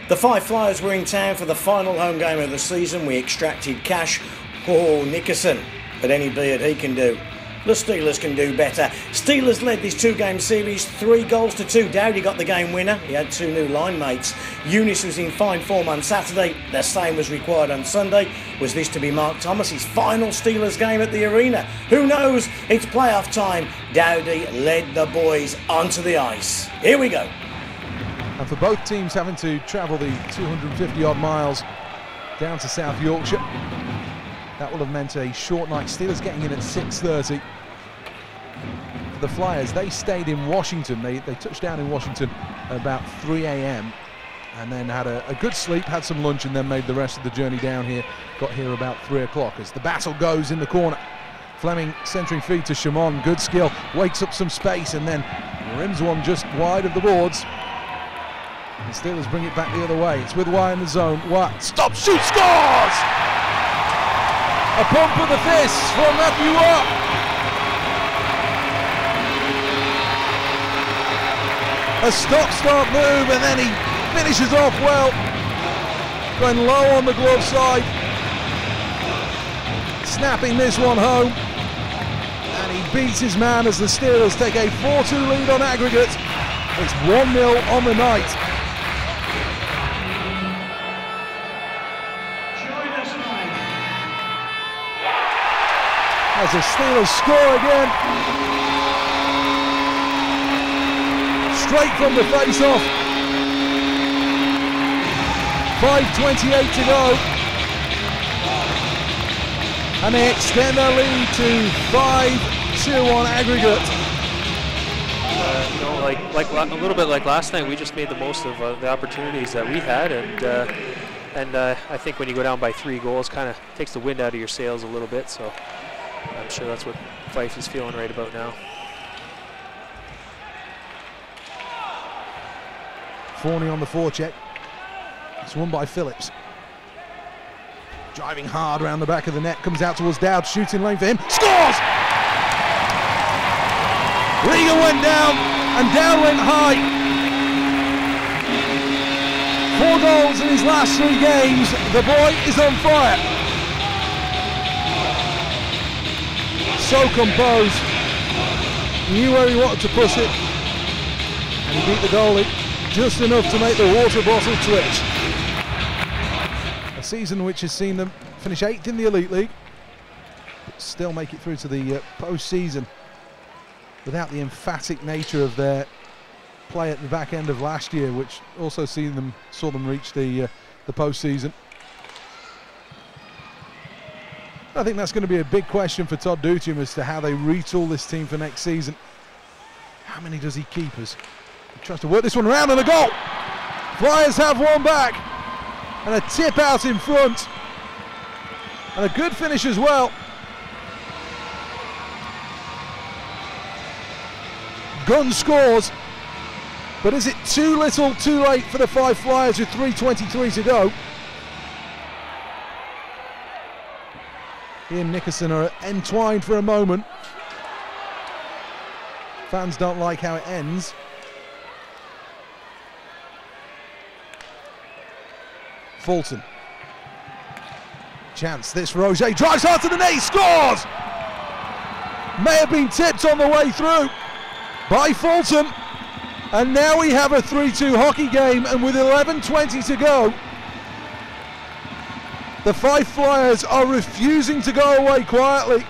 The Fife Flyers were in town for the final home game of the season. We extracted cash. Oh, Nickerson. But any be it he can do. The Steelers can do better. Steelers led this two-game series 3-2. Dowdy got the game winner. He had two new line mates. Eunice was in fine form on Saturday. The same was required on Sunday. Was this to be Mark Thomas's final Steelers game at the arena? Who knows? It's playoff time. Dowdy led the boys onto the ice. Here we go. And for both teams having to travel the 250 odd miles down to South Yorkshire, that will have meant a short night. Steelers getting in at 6:30. For the Flyers, they stayed in Washington. They touched down in Washington at about 3 a.m. and then had a good sleep, had some lunch, and then made the rest of the journey down here. Got here about 3 o'clock as the battle goes in the corner. Fleming centering feed to Shimon, good skill, wakes up some space and then rims one just wide of the boards. The Steelers bring it back the other way. It's with Y in the zone. Y, stop, shoot, scores! A pump of the fists from Matthew Watt. A stop-start move, and then he finishes off well. Going low on the glove side. Snapping this one home. And he beats his man as the Steelers take a 4-2 lead on aggregate. It's 1-0 on the night. As the Steelers score again. Straight from the face-off. 5:28 to go. And they extend their lead to 5-2 on aggregate. You know, like a little bit like last night, we just made the most of the opportunities that we had, and I think when you go down by 3 goals, kind of takes the wind out of your sails a little bit. So I'm sure that's what Fife is feeling right about now. Forney on the forecheck. It's won by Phillips. Driving hard around the back of the net, comes out towards Dowd, shooting lane for him, scores! Liga went down and Dowd went high. 4 goals in his last 3 games. The boy is on fire. So composed. He knew where he wanted to push it. And he beat the goalie just enough to make the water bottle twitch. A season which has seen them finish 8th in the Elite League, but still make it through to the post-season without the emphatic nature of their play at the back end of last year, which also saw them reach the post-season. I think that's going to be a big question for Todd Dutium as to how they retool this team for next season. How many does he keep us? He tries to work this one around and a goal! Flyers have one back and a tip out in front and a good finish as well. Gunn scores, but is it too little too late for the Fife Flyers with 3:23 to go? He and Nickerson are entwined for a moment. Fans don't like how it ends. Fulton. Chance, this Roger drives hard to the net, he scores! May have been tipped on the way through by Fulton. And now we have a 3-2 hockey game, and with 11:20 to go, the Fife Flyers are refusing to go away quietly.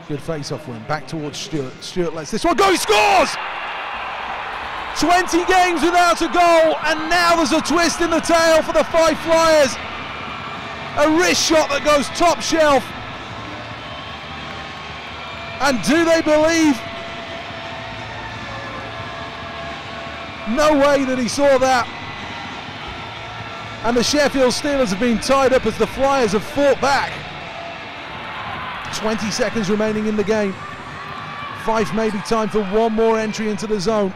Good face-off win, back towards Stewart. Stewart lets this one go, he scores! 20 games without a goal, and now there's a twist in the tail for the Fife Flyers. A wrist shot that goes top shelf. And do they believe? No way that he saw that. And the Sheffield Steelers have been tied up as the Flyers have fought back. 20 seconds remaining in the game. Fife maybe time for one more entry into the zone.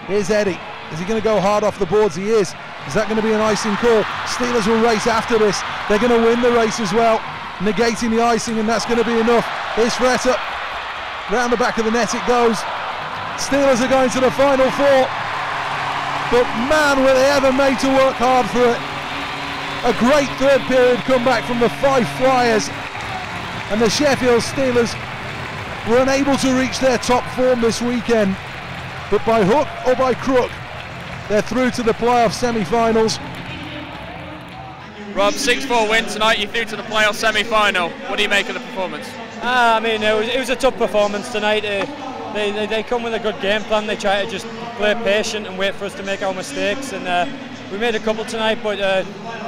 Here's Eddie. Is he going to go hard off the boards? He is. Is that going to be an icing call? Steelers will race after this. They're going to win the race as well, negating the icing, and that's going to be enough. Here's Fretta. Round the back of the net it goes. Steelers are going to the Final Four, but man, were they ever made to work hard for it. A great third period comeback from the Fife Flyers, and the Sheffield Steelers were unable to reach their top form this weekend, but by hook or by crook, they're through to the playoff semi-finals. Rob, 6-4 win tonight, you through to the playoff semi-final. What do you make of the performance? I mean, it was a tough performance tonight. They come with a good game plan. They try to just play patient and wait for us to make our mistakes, and we made a couple tonight, but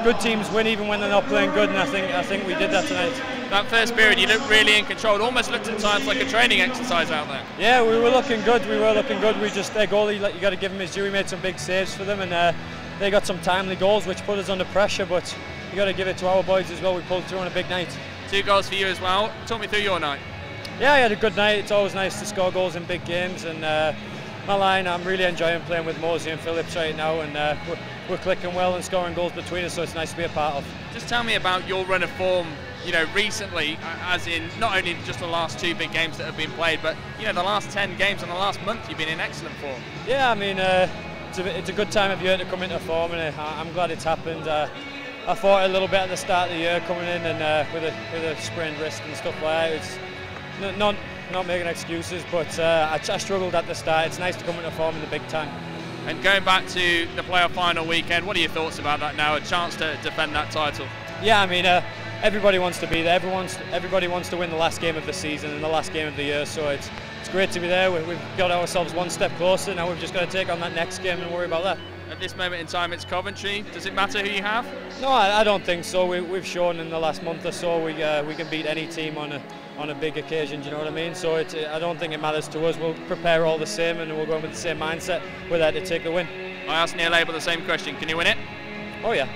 good teams win even when they're not playing good, and I think we did that tonight. That first period, you looked really in control. It almost looked at times like a training exercise out there. Yeah, we were looking good. We just, their goalie, you got to give him his due. We made some big saves for them, and they got some timely goals, which put us under pressure, but you got to give it to our boys as well. We pulled through on a big night. 2 goals for you as well. Talk me through your night. Yeah, I had a good night. It's always nice to score goals in big games, and my line, I'm really enjoying playing with Mosey and Phillips right now, and we're clicking well and scoring goals between us, so it's nice to be a part of. Just tell me about your run of form, you know, recently, as in not only just the last 2 big games that have been played, but you know, the last 10 games and the last month you've been in excellent form. Yeah, I mean, it's a good time of year to come into form, and I'm glad it's happened. I fought a little bit at the start of the year coming in, and with a sprained wrist and stuff like that. It's not making excuses, but I struggled at the start. It's nice to come into form in the big time. And going back to the playoff final weekend, what are your thoughts about that now? A chance to defend that title? Yeah, I mean, everybody wants to be there. Everybody wants to win the last game of the season and the last game of the year. So it's great to be there. We've got ourselves one step closer. Now we've just got to take on that next game and worry about that. At this moment in time, it's Coventry. Does it matter who you have? No, I don't think so. We've shown in the last month or so we can beat any team on a big occasion. Do you know what I mean? So I don't think it matters to us. We'll prepare all the same, and we'll go in with the same mindset. We're there to take the win. I asked Neil Abel the same question. Can you win it? Oh yeah.